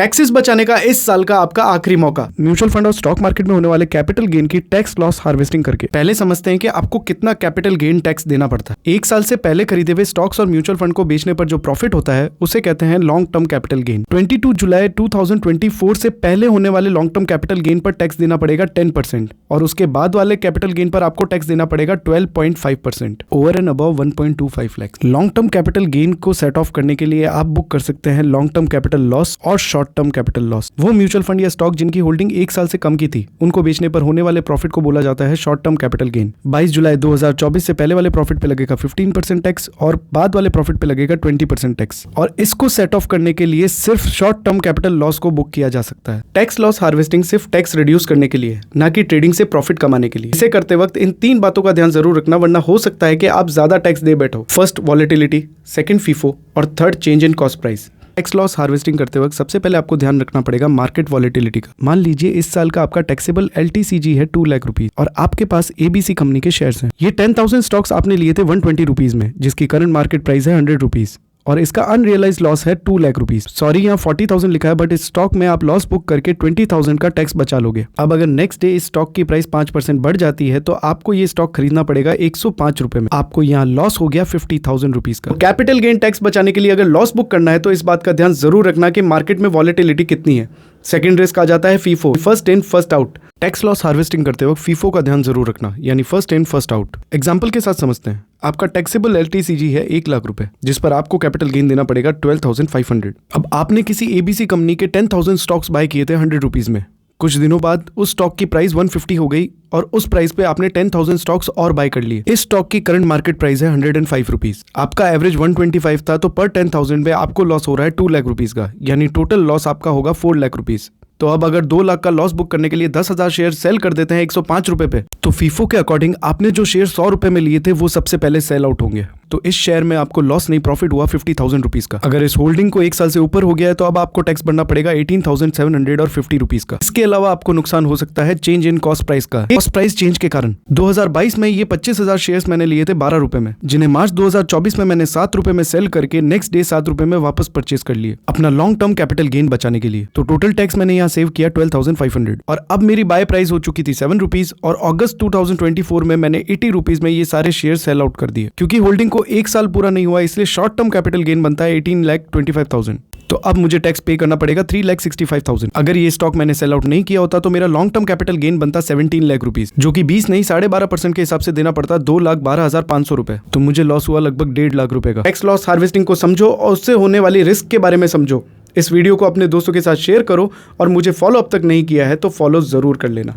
Taxes बचाने का इस साल का आपका आखिरी मौका म्यूचुअल फंड और स्टॉक मार्केट में होने वाले कैपिटल गेन की टैक्स लॉस हार्वेस्टिंग करके। पहले समझते हैं कि आपको कितना कैपिटल गेन टैक्स देना पड़ता है। एक साल से पहले खरीदे हुए स्टॉक्स और म्यूचुअल फंड को बेचने पर जो प्रॉफिट होता है उसे कहते हैं लॉन्ग टर्म कैपिटल गेन। 22 जुलाई 2024 से पहले होने वाले लॉन्ग टर्म कैपिटल गेन पर टैक्स देना पड़ेगा 10% और उसके बाद वाले कैपिटल गेन पर आपको टैक्स देना पड़ेगा 12.5% over and above 1.25 lakh. Long term capital gain को सेट ऑफ करने के लिए आप बुक कर सकते हैं लॉन्ग टर्म कैपिटल लॉस और शॉर्ट टर्म कैपिटल लॉस। वो म्यूचुअल फंड या स्टॉक जिनकी होल्डिंग एक साल से कम की थी उनको बेचने पर होने वाले प्रॉफिट को बोला जाता है शॉर्ट टर्म कैपिटल गेन। 22 जुलाई 2024 से पहले वाले प्रॉफिट पे लगेगा 15% टैक्स और बाद वाले प्रॉफिट पे लगेगा 20% टैक्स और इसको सेट ऑफ करने के लिए सिर्फ शॉर्ट टर्म कैपिटल लॉस को बुक किया जा सकता है। टैक्स लॉस हार्वेस्टिंग सिर्फ टैक्स रिड्यूस करने के लिए, ना कि ट्रेडिंग से प्रॉफिट कमाने के लिए। इसे करते वक्त इन 3 बातों का ध्यान जरूर रखना, वरना हो सकता है कि आप ज्यादा टैक्स दे बैठो। फर्स्ट वॉलेटिलिटी, सेकंड फीफो और third change in cost price. Tax loss harvesting करते वक्त सबसे पहले आपको ध्यान रखना पड़ेगा मार्केट वॉलेटिलिटी का। मान लीजिए इस साल का आपका टैक्सेबल LTCG है 2 लाख रुपीज और आपके पास ABC कंपनी के शेयर्स हैं। ये 10,000 स्टॉक्स आपने लिए थे 120 रुपीज में, जिसकी करंट मार्केट प्राइस है 100 रुपीज और इसका अनरियलाइज लॉस है 2 लाख रुपीज। सॉरी, यहाँ 40,000 लिखा है, बट इस स्टॉक में आप लॉस बुक करके 20,000 का टैक्स बचा लोगे। अब अगर नेक्स्ट डे इस स्टॉक की प्राइस 5% बढ़ जाती है तो आपको ये स्टॉक खरीदना पड़ेगा 105 रुपए में। आपको यहाँ लॉस हो गया 50,000 रुपीज का। कैपिटल गेन टैक्स बचाने के लिए अगर लॉस बुक करना है तो इस बात का ध्यान जरूर रखना कि मार्केट में वॉलेटिलिटी कितनी है। सेकंड रिस्क आ जाता है FIFO, first in first out. Tax loss harvesting करते वक्त फीफो का ध्यान जरूर रखना, यानी first in first out. Example के साथ समझते हैं। आपका टैक्सेबल LTCG है 1 लाख रुपए, जिस पर आपको कैपिटल गेन देना पड़ेगा 12,500। अब आपने किसी ABC कंपनी के 10,000 स्टॉक्स बाय किए थे 100 रुपीज में। कुछ दिनों बाद उस स्टॉक की प्राइस 150 हो गई और उस प्राइस पे आपने 10,000 स्टॉक्स और बाय कर लिए। इस स्टॉक की करंट मार्केट प्राइस है 105 रुपीज। आपका एवरेज 125 था, तो पर 10,000 पे आपको लॉस हो रहा है 2 लाख रुपीज का, यानी टोटल लॉस आपका होगा 4 लाख रुपीज। तो अब अगर 2 लाख का लॉस बुक करने के लिए 10,000 शेयर सेल कर देते हैं 105 रुपए पे, तो फीफो के अकॉर्डिंग आपने जो शेयर 100 रुपए में लिए थे वो सबसे पहले सेल आउट होंगे। तो इस शेयर में आपको लॉस नहीं, प्रॉफिट हुआ 50,000 रुपीज का। अगर इस होल्डिंग को 1 साल से ऊपर हो गया है तो अब आपको टैक्स भरना पड़ेगा 18,750 रुपीज का। इसके अलावा आपको नुकसान हो सकता है चेंज इन कॉस्ट प्राइस का। कॉस्ट प्राइस चेंज के कारण 2022 में ये 25,000 शेयर्स मैंने लिए थे 12 रुपए में, जिन्हें मार्च 2024 में मैंने 7 रुपए में सेल करके नेक्स्ट डे 7 रुपए में वापस परचेज कर लिए अपना लॉन्ग टर्म कैपिटल गेन बचाने के लिए। तो टोटल टैक्स मैंने यहाँ सेव किया 12,500 और अब मेरी बाय प्राइस हो चुकी थी 7 रुपीज और अगस्त 2024 में मैंने 80 रुपीज में ये सारे शेयर सेल आउट कर दिए। क्योंकि होल्डिंग को 1 साल पूरा नहीं हुआ इसलिए शॉर्ट टर्म कैपिटल गेन बनता है 18,25,000। तो अब मुझे टैक्स पे करना पड़ेगा 3,65,000। अगर ये स्टॉक मैंने सेल आउट नहीं किया होता तो मेरा लॉन्ग टर्म कैपिटल गेन बनता 17 लाख रुपीज, जो कि 20 नहीं 12.5% के हिसाब से देना पड़ता 2,12,500 रुपए। तो मुझे लॉस हुआ लगभग 1.5 लाख रुपए का। टैक्स लॉस हार्वेस्टिंग को समझो और उससे होने वाली रिस्क के बारे में समझो। इस वीडियो को अपने दोस्तों के साथ शेयर करो और मुझे फॉलो अब तक नहीं किया है तो फॉलो जरूर कर लेना।